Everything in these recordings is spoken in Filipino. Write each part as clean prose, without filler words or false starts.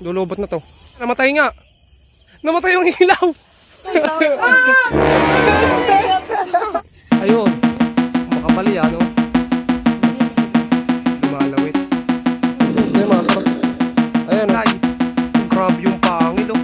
Lulubot na to. Namatay nga. Namatay yung ilaw. Ayun. Makapali yan, no? Lumalawit. Ayun, mga karot. Ayun, no? Grabe yung pangil, no?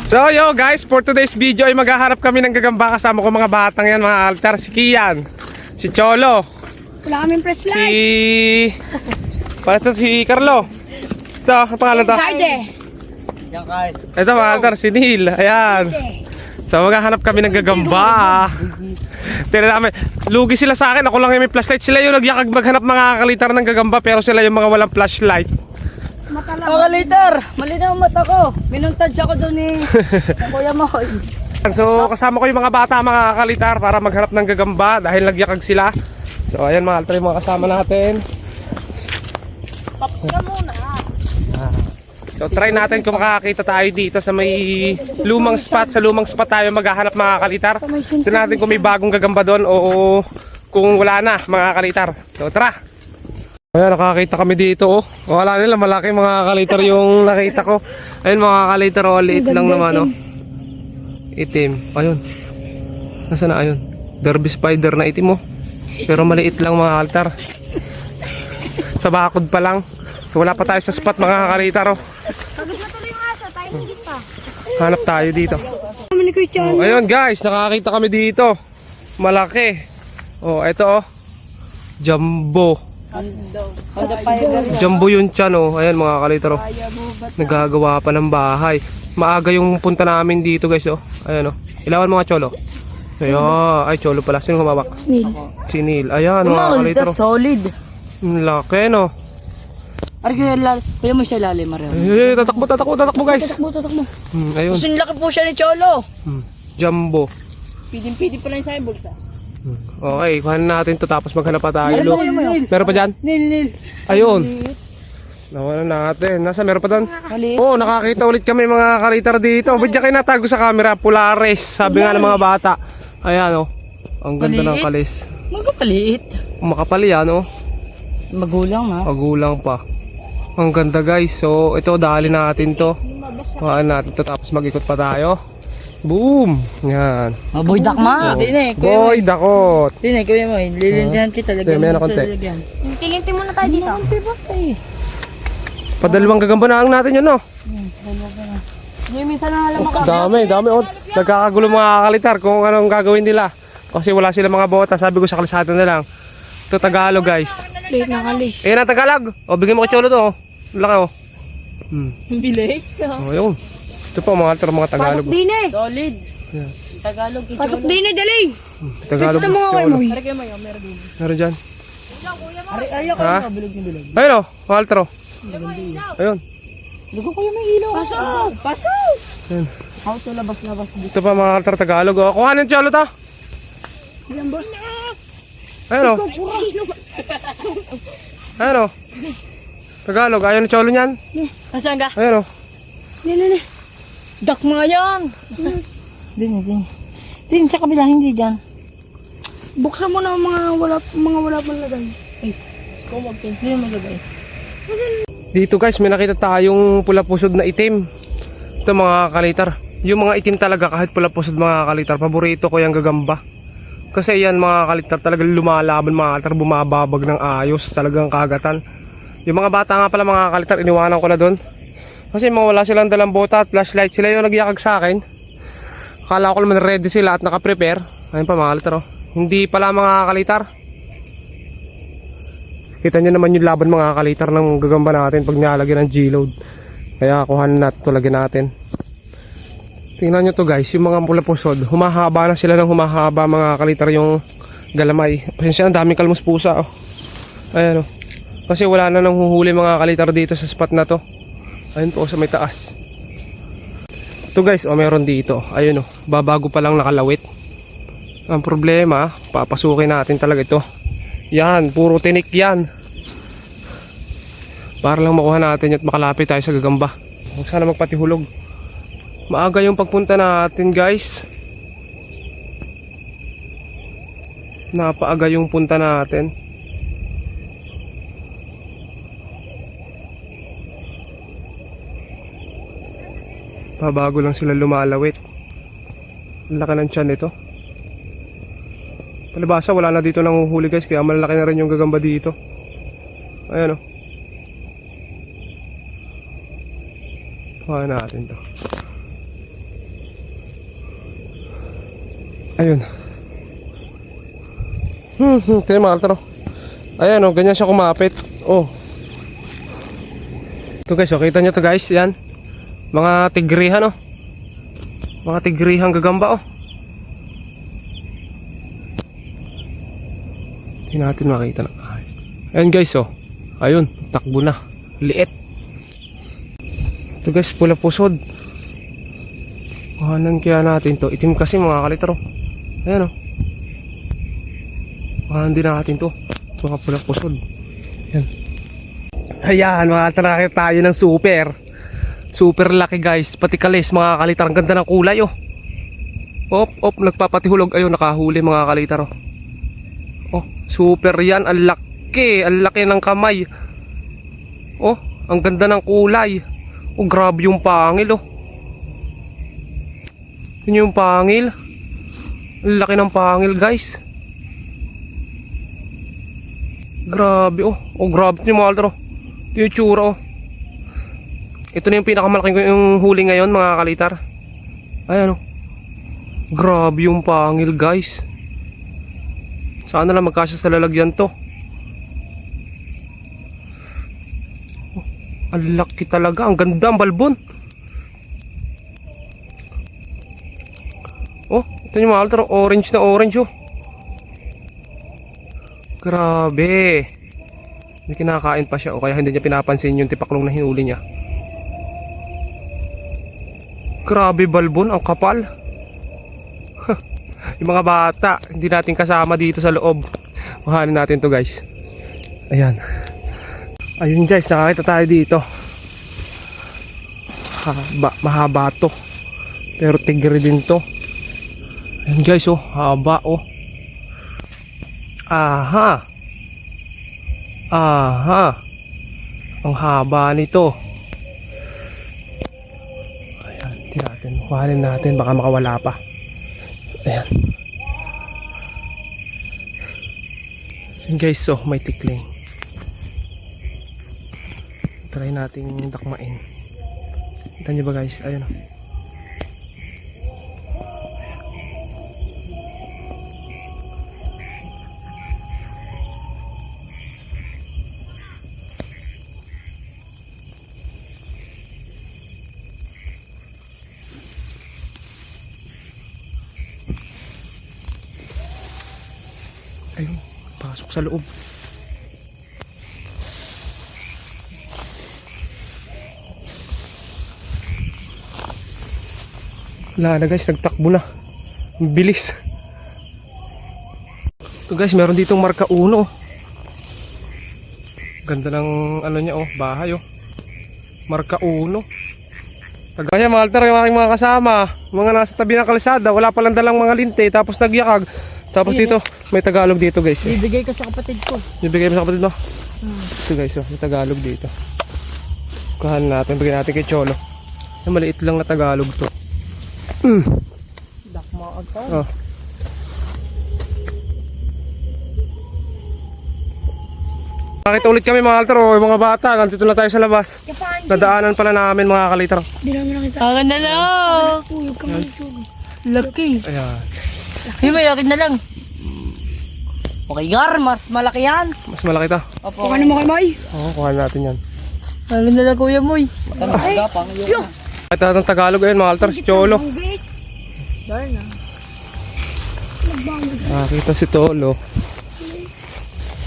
So yo guys, for today's video ay maghaharap kami ng gagamba. Kasama ko mga batang yan, mga altar. Si Kian, si Cholo, wala kaming flashlight. si Carlo. Ito, ang pangalan to? Ito mga altar, si Neil. Ayan. So maghahanap kami ng gagamba. Tira namin, lugi sila sa akin. Ako lang yung may flashlight. Sila yung nagyakag maghanap mga kalitar ng gagamba, pero sila yung mga walang flashlight. Oh, liter! Malinaw ang mata ko. Minuntad siya ko doon ni Kuya Moy. So kasama ko yung mga bata, mga kalitar, para maghanap ng gagamba dahil nagyakag sila. So ayan mga altar, yung mga kasama natin. Paps ka muna. So try natin kung makakita tayo dito sa may lumang spot. Sa lumang spot tayo maghahanap mga kalitar. Tignan natin kung may bagong gagamba doon o kung wala na mga kalitar. So tara! Ayan, nakakita kami dito, oh. Wala nila, malaki mga kalitar yung nakita ko. Ayun mga kalitar, oh, liit lang naman, oh. Itim. Ayun. Nasaan na, ayun? Derby spider na itim, oh. Pero maliit lang mga kalitar. Sa bakod pa lang. So, wala pa tayo sa spot mga kalitar, oh. Pagod na tuloy yung asa, tayo higit pa. Hanap tayo dito. Oh, ayun guys, nakakita kami dito. Malaki. Oh, ito, oh. Jumbo. Jumbo yun tiyan, oh. Ayan mga kalitar, oh. Nagagawa pa ng bahay. Maaga yung punta namin dito guys, oh. Ayan, oh. Ilawan mga Cholo. Ayan. Ay, Cholo pala. Sino kumawak? Si Neil. Ayan mga kalitar, oh. Solid. Laki, no. Kaya mo siya lalim, Mario. Tatakbo guys. Tatakbo. Ayun. Kasi laki po siya ni Cholo. Jumbo. Pidin pa lang sa bulsa. Okay, kuhanin natin to tapos maghanap pa tayo. Look. Meron pa dyan? Nil. Ayun. Nawalan natin. Nasa meron pa doon? Oo, nakakita ulit kami mga kalitar dito. Ba't niya kayo natago sa camera? Polaris. Sabi nga ng mga bata. Ayan, oh. Ang ganda ng kalis. Magkapaliit. Makapal yan, oh. Magulang na. Magulang pa. Ang ganda guys. So, ito dali natin to. Kuhaan natin to tapos mag-ikot pa tayo. Boom! Yan. Boy dakma. Boy dakot. Dine, Kuya Moy. Lilindihan kita. Sige, may na konti. Kilinti muna tayo dito. Padalawang gagamba na lang natin yun, no? Minsan na alam ako. Dami. Oh. Nagkakagulo mga kalitar kung anong gagawin nila. Kasi wala sila mga bota. Sabi ko sa kalsada na lang. Ito Tagalog guys. Late na kalis. Eh na Tagalog. O bigyan mo ko Cholo to, oh. Laki, oh. Bilis. Oh, yun. Ito po mga altar, mga Tagalog. Pasok din eh. Solid. Yeah. Tagalog. Pasok din eh, dali. Tagalog. Gusto mo nga kayo, Moy. Meron dyan. Ayaw Ha? ko bilog na bilog. Ayun, oh. Mga altar, oh. Ayun. Dugo kayo may ilaw. Pasok. Ayun. How to labas. Ito pa mga altar Tagalog, oh. Kuhanin Cholo to. Ilan boss? Ayun, oh. Ayun, oh. Tagalog. Ayaw ni Cholo niyan. Nasaan ka? Ayun, oh. Nene. Dak mga yan. Din sa kabila, hindi dyan. Buksan mo na mga wala pang lagay. Ay, ikaw mag-pencil yung maglagay. Dito guys, may nakita tayong pula pusod na itim. Ito mga kalitar. Yung mga itim talaga kahit pula pusod mga kalitar. Paborito ko yung gagamba. Kasi yan mga kalitar talagang lumalaban mga kalitar. Bumababag ng ayos. Talagang kagatan. Yung mga bata nga pala mga kalitar, iniwanan ko na doon. Kasi mawala silang dalang bota at flashlight. Sila yung nagyakag sa akin. Akala ko naman ready sila at nakaprepare. Ayun pa mga kalitar, oh. Hindi pala mga kalitar. Kita nyo naman yung laban mga kalitar ng gagamba natin pag nilalagyan ng G-load. Kaya kuhanin natin ito, lagyan natin. Tingnan nyo to guys, yung mga pula pusod. Humahaba na sila ng humahaba mga kalitar yung galamay. Pasensya, ang daming kalmus pusa, oh. Ayan, oh. Kasi wala na nang huhuli mga kalitar dito sa spot na to. Ayun po sa may taas. Ito guys, oh, meron dito. Ayun, oh, babago pa lang nakalawit. Ang problema, papasukin natin talaga ito. Yan, puro tinik yan. Para lang makuha natin at makalapit tayo sa gagamba. Huwag sana magpatihulog. Maaga yung pagpunta natin guys. Napaaga yung punta natin. Pabago lang sila lumalawit. Ang laki ng tiyan nito. Palibasa wala na dito nanguhuli guys, kaya malalaki na rin yung gagamba dito. Ayan o. Kuha natin to. Ayun. Ito yung mga altro. Ayan o, ganyan siya kumapit. Oh. Ito guys, kita nyo to guys, yan. Mga tigrihan o. Mga tigrihang gagamba o. Hindi natin makita na. Ayan guys oh. Ayun, takbo na. Liit. Ito guys, pula pusod. Kuhanan kaya natin to. Itim kasi mga kalitaro. Ayan oh. Kuhanan din natin to. Mga pula pusod. Ayan. Ayan, makatarakit tayo ng super. Super laki guys. Pati kalis mga kalitar. Ang ganda ng kulay oh. Op, nagpapatihulog. Ayun, nakahuli mga kalitar oh. Oh, super yan. Ang laki. Ang laki ng kamay. Oh, ang ganda ng kulay. Oh, grabe yung pangil oh. Yun yung pangil. Ang laki ng pangil guys. Grabe oh. Oh, grabe yung mga altro. Ito yung tsura oh. Ito na yung pinakamalaking yung huli ngayon mga kalitar. Ayan oh. Grabe yung pangil guys. Sana lang magkasya sa lalagyan to. Oh, ang laki talaga. Ang ganda ang balbon. Oh, ito yung mga altro. Orange na orange oh. Grabe. May kinakain pa siya o kaya hindi niya pinapansin yung tipaklong na hinuli niya. Grabe balbon. Ang kapal. Yung mga bata, hindi natin kasama dito sa loob. Kuhanin natin to guys. Ayan. Ayun guys, nakakita tayo dito. Mahaba to. Pero tigre din to. Ayan guys oh, haba oh. Aha. Aha. Ang haba nito. Ayan, hindi natin. Kuhanin natin, baka makawala pa. Ayan. Ayan guys, so may tikling. Try nating dakmain. Kita nyo ba guys? Ayan o. Ayun, pasok sa loob. Wala na guys, nagtakbo na. Ang bilis. So guys, meron ditong marka 1. Ganda ng ano niya oh, bahay oh. Marka 1. Kaya mga altar, yung aking mga kasama, mga nasa tabi ng kalsada, wala palang dalang mga linte, tapos nagyakag. Tapos dito, may Tagalog dito guys. Bibigay ko sa kapatid ko. Bibigay mo sa kapatid mo? Ito guys, oh, may Tagalog dito. Kuhanin natin, bigyan natin kay Cholo. Maliit lang na Tagalog to. Dakmaag ka. Oh. Nakita ulit kami mga altar, oh, yung mga bata, nandito na tayo sa labas. Nadaanan pala namin mga kalitar. Hindi namin nakita. Akin na lang. Tuyog ka mga tuyog. Laki. Ayan. Hindi may akin na lang. Okay gar, mas malaki yan. Mas malaki to. Opo. Kuhanin mo kay May. Oo, kuhanin natin yan. Akin na lang kuya Moy. Ay, Ito ng Tagalog ayun mga altar, si Cholo. Darna. Nakakita si Tolo.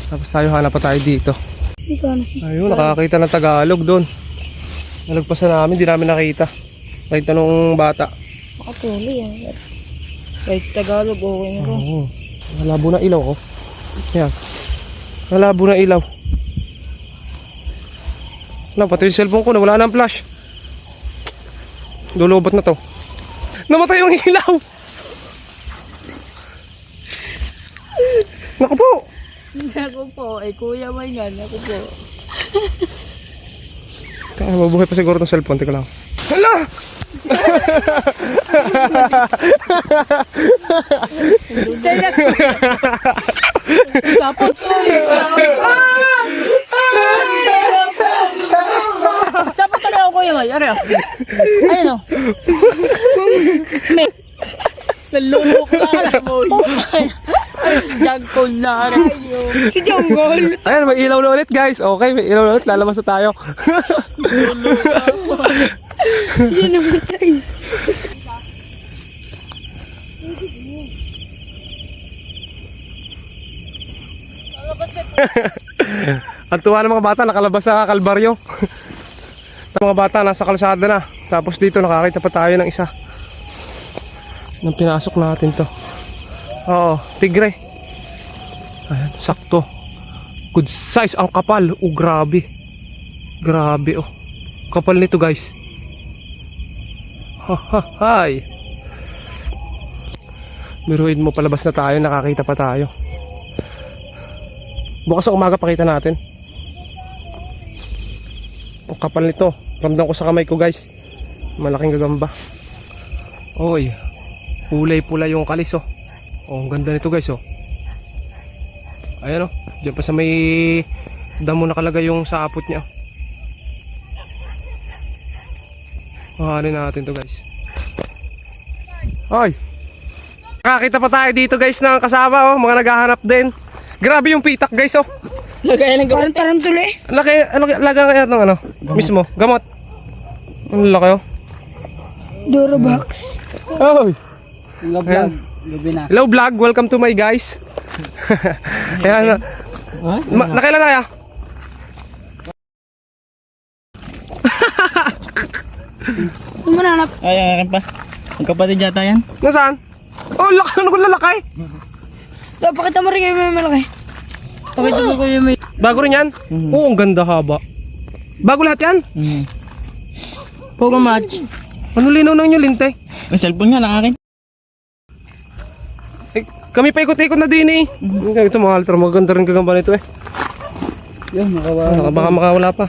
Tapos tayo hanap pa tayo dito. Ayun, nakakita ng Tagalog doon. Nalagpasan namin, di namin nakita. Nakita nung bata. Makatuli yan. Kahit Tagalog, okay na ko. Oo. Malabo na ilaw oh. Yan. Malabo na ilaw. Wala, pati yung cellphone ko na wala na ang flash. Lulobot na to. Namatay yung ilaw. Naku po. Ako po, kuya may gan, ako po. Mabuhay pa siguro ng cellphone. Teka lang. Hala! Dapat po. Dapat talaga ako kuya may. Ano? Ayun o. Nalulok ka lang mo. Jagkol na rin. Si Jonggol. Ayan, may ilaw na ulit guys. Okay, may ilaw na ulit. Lalabas na tayo. Yan naman tayo. Ang tuwa ng mga bata, nakalabas sa Kalbaryo. Ang mga bata, nasa kalsada na. Tapos dito, nakakita pa tayo ng isa. Nang pinasok natin to. Oo, tigre. Ayan, sakto. Good size ang kapal. Oh, grabe. Grabe, oh. Kapal nito, guys. Hay. Biruin mo, palabas na tayo, nakakita pa tayo. Bukas sa umaga pakita natin. Ang kapal nito. Ramdam ko sa kamay ko, guys. Malaking gagamba. Oy. Kulay pula yung kalis, oh. Oh, ang ganda nito, guys, oh. Ayan, oh. Diyan pa sa may damo nakalagay yung sapot niya. Mahalin natin to, guys. Ay. Nakakita pa tayo dito, guys, ng kasama, oh. Mga naghahanap din. Grabe yung pitak, guys, oh. Lagay ng gamot. Parang tuli. Laga kaya ng ano? Mismo, gamot. Ang laki, oh. Durabox. Oy. Hello vlog, gabi na. Hello vlog, welcome to my guys. Ayan, nakailan na kaya? Ano mo nanap? Ay, ang akin pa. Ang kapatid yata yan. Nasaan? Oh, ano kung lalaki? Pakita mo rin kayo may malaki. Pakita mo kayo may... Bago rin yan? Oo, ang ganda haba. Bago lahat yan? Pogo match. Ano linaw ng inyo, linte? May cellphone nga lang akin. Eh, kami pa ikot-ikot na din eh. Ito mga alter, maganda rin gagamba nito eh. Yan, makawala. Baka makawala pa.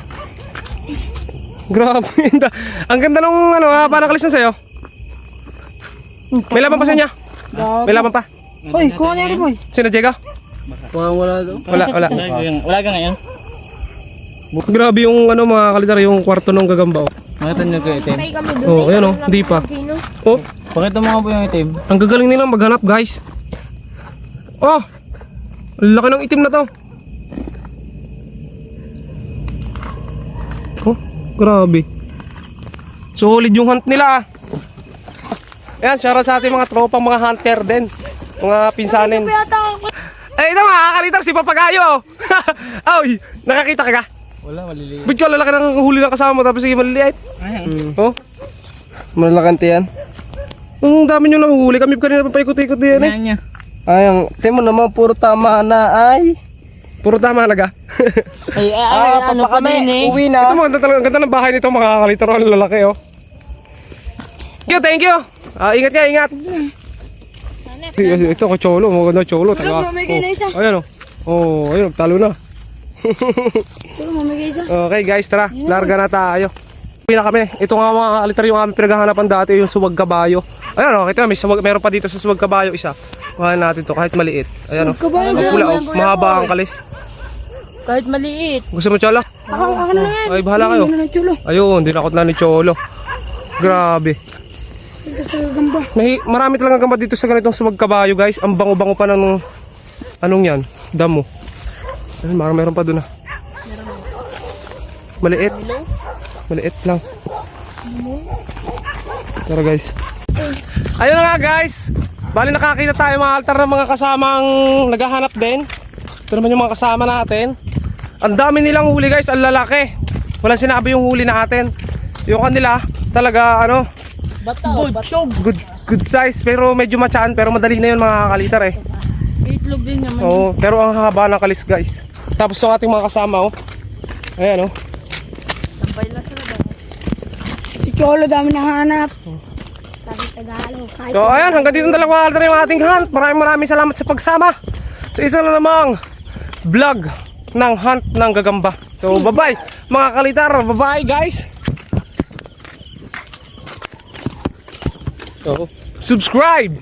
Grabe. Ang ganda nung ano, parang kalis na sa'yo. May laban pa sa inyo? May laban pa? Hoy, kuha niya rin boy. Sino, Diego? Wala daw. Wala. Wala ka ngayon. Grabe yung ano mga kalitar, yung kwarto ng gagamba oh. Makita niyo ko itim. Oh, ayan oh, hindi pa. Oh, Pakita mo nga po yung itim. ang gagaling nilang maghanap, guys. Oh! Ang laki ng itim na to. Oh, grabe. Solid yung hunt nila ah. Ayan, shoutout sa ating mga tropang mga hunter din. Mga pinsanin. Ay, ito mga kakalitar, si Papagayo. Ay, nakakita ka ka? Wala, maliliit. Ba't ka lalaki ng huli ng kasama mo tapos sige maliliit? Oh, Malalakante yan. ang dami nyo nahuhuli. Kami kanina pa paikot-ikot din eh. Ayan niya. Ay, ang timo naman puro tama na ay. Puro tama naga. Ay, ano pa din eh. Uwi Ito na. mo, ang ganda ng bahay nito mga kakalitar. Ang lalaki oh. Thank you. Ingat ka, ingat. Ito kay Cholo, maganda Cholo. Taga. mamigay na isa. Ayan oh. Oh, ayun, talo na. Pero mamigay isa. Okay guys, tara. Larga na tayo. Uwi na kami. Ito nga mga kakalitar yung aming pinaghahanapan dati, yung suwag kabayo. Ayan oh, kita may suwag, meron pa dito sa suwag kabayo isa. Kuhain natin to kahit maliit. Ayan oh. Kabayo Ang pula oh, mahaba ang kalis. kahit maliit. Gusto mo Cholo? Ako na yan. Ay, bahala kayo. Hindi na ng chulo. Ayun, dinakot na ni Cholo. Grabe. Ito sa gamba. Marami talagang gamba dito sa ganitong suwag kabayo guys. Ang bango-bango pa ng anong yan? Damo. Ayun, meron pa doon ah. Maliit. Maliit lang. Tara guys. Ayun na nga guys. Bali nakakita tayo mga altar ng mga kasamang naghahanap din. Ito naman yung mga kasama natin. Ang dami nilang huli guys, ang lalaki. Walang sinabi yung huli natin. Yung kanila talaga ano, good size pero medyo matsaan pero madali na yun mga kakalitar eh. Itlog din naman. Oo, pero ang haba ng kalis guys. Tapos yung ating mga kasama oh. Ayan oh. Si Cholo dami nang hanap. So ayan, hanggang dito na dalawa na yung ating hunt. Maraming salamat sa pagsama sa isa na namang vlog ng hunt ng gagamba. So bye-bye mga kalitar, bye-bye guys. So subscribe.